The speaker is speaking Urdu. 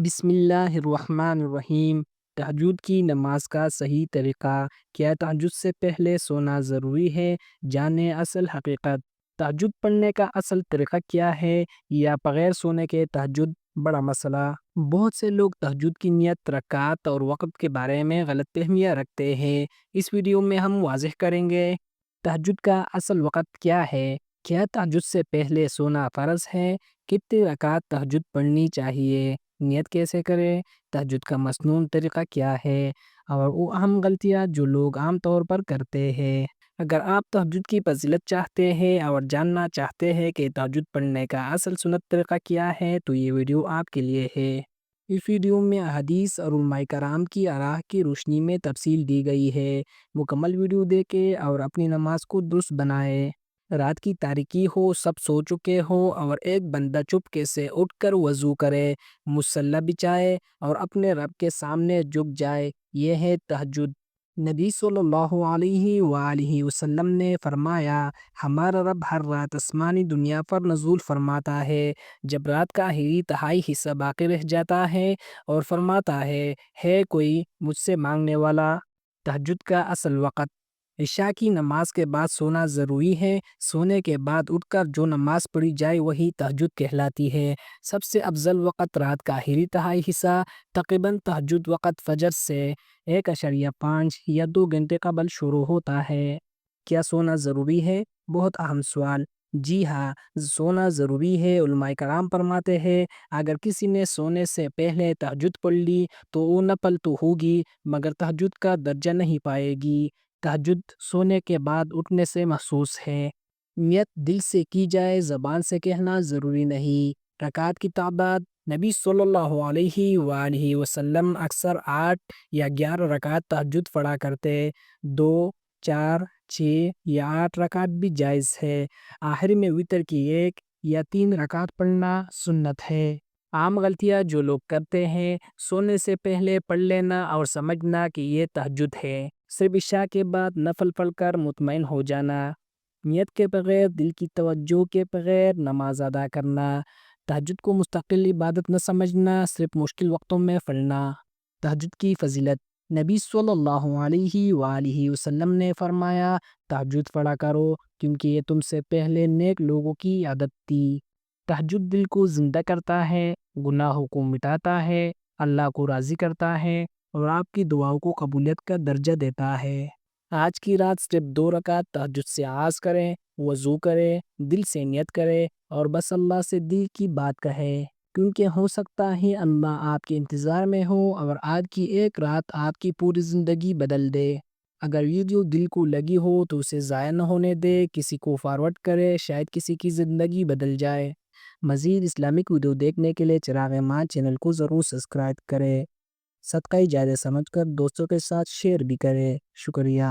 بسم اللہ الرحمن الرحیم۔ تہجد کی نماز کا صحیح طریقہ۔ کیا تہجد سے پہلے سونا ضروری ہے؟ جانیں اصل حقیقت۔ تہجد پڑھنے کا اصل طریقہ کیا ہے یا بغیر سونے کے تہجد؟ بڑا مسئلہ۔ بہت سے لوگ تہجد کی نیت، رکعت اور وقت کے بارے میں غلط فہمیاں رکھتے ہیں۔ اس ویڈیو میں ہم واضح کریں گے تہجد کا اصل وقت کیا ہے، کیا تہجد سے پہلے سونا فرض ہے، کتنی رکعت تہجد پڑھنی چاہیے، نیت کیسے کریں، تہجد کا مسنون طریقہ کیا ہے، اور وہ اہم غلطیاں جو لوگ عام طور پر کرتے ہیں۔ اگر آپ تہجد کی فضیلت چاہتے ہیں اور جاننا چاہتے ہیں کہ تہجد پڑھنے کا اصل سنت طریقہ کیا ہے تو یہ ویڈیو آپ کے لیے ہے۔ اس ویڈیو میں احادیث اور علماء کرام کی آراء کی روشنی میں تفصیل دی گئی ہے۔ مکمل ویڈیو دیکھیں اور اپنی نماز کو درست بنائیں۔ رات کی تاریکی ہو، سب سو چکے ہو اور ایک بندہ چپکے سے اٹھ کر وضو کرے، مصلی بچھائے اور اپنے رب کے سامنے جھک جائے، یہ ہے تہجد۔ نبی صلی اللہ علیہ وآلہ وسلم نے فرمایا، ہمارا رب ہر رات آسمانی دنیا پر نزول فرماتا ہے جب رات کا آخری تہائی حصہ باقی رہ جاتا ہے اور فرماتا ہے کوئی مجھ سے مانگنے والا۔ تہجد کا اصل وقت۔ عشاء کی نماز کے بعد سونا ضروری ہے۔ سونے کے بعد اٹھ کر جو نماز پڑھی جائے وہی تہجد کہلاتی ہے۔ سب سے افضل وقت رات کا آخری تہائی حصہ، تقریباً تہجد وقت فجر سے 1.5 یا 2 گھنٹے قبل شروع ہوتا ہے۔ کیا سونا ضروری ہے؟ بہت اہم سوال۔ جی ہاں، سونا ضروری ہے۔ علماء کرام فرماتے ہیں اگر کسی نے سونے سے پہلے تہجد پڑھ لی تو وہ نفل تو ہوگی مگر تہجد کا درجہ نہیں پائے گی۔ تہجد سونے کے بعد اٹھنے سے مخصوص ہے۔ نیت دل سے کی جائے، زبان سے کہنا ضروری نہیں۔ رکعت کی تعداد۔ نبی صلی اللہ علیہ وآلہ وسلم اکثر 8 یا 11 رکعت تہجد پڑھا کرتے۔ 2، 4، 6 یا 8 رکعت بھی جائز ہے۔ آخر میں وتر کی 1 یا 3 رکعت پڑھنا سنت ہے۔ عام غلطیاں جو لوگ کرتے ہیں: سونے سے پہلے پڑھ لینا اور سمجھنا کہ یہ تہجد ہے۔ صرف عشاء کے بعد نفل پڑھ کر مطمئن ہو جانا۔ نیت کے بغیر، دل کی توجہ کے بغیر نماز ادا کرنا۔ تہجد کو مستقل عبادت نہ سمجھنا، صرف مشکل وقتوں میں پڑھنا۔ تہجد کی فضیلت۔ نبی صلی اللہ علیہ وآلہ وسلم نے فرمایا، تہجد پڑھا کرو کیونکہ یہ تم سے پہلے نیک لوگوں کی عادت تھی۔ تہجد دل کو زندہ کرتا ہے، گناہوں کو مٹاتا ہے، اللہ کو راضی کرتا ہے اور آپ کی دعاؤں کو قبولیت کا درجہ دیتا ہے۔ آج کی رات صرف 2 رکعت تہجد سے آغاز کریں، وضو کریں، دل سے نیت کریں اور بس اللہ سے دل کی بات کہیں، کیونکہ ہو سکتا ہے اللہ آپ کے انتظار میں ہو اور آج کی ایک رات آپ کی پوری زندگی بدل دے۔ اگر ویڈیو دل کو لگی ہو تو اسے ضائع نہ ہونے دے، کسی کو فارورڈ کرے، شاید کسی کی زندگی بدل جائے۔ مزید اسلامک ویڈیو دیکھنے کے لیے چراغ ماں چینل کو ضرور سبسکرائب کریں۔ صدقہ جاریہ سمجھ کر دوستوں کے ساتھ شیئر بھی کریں۔ شکریہ۔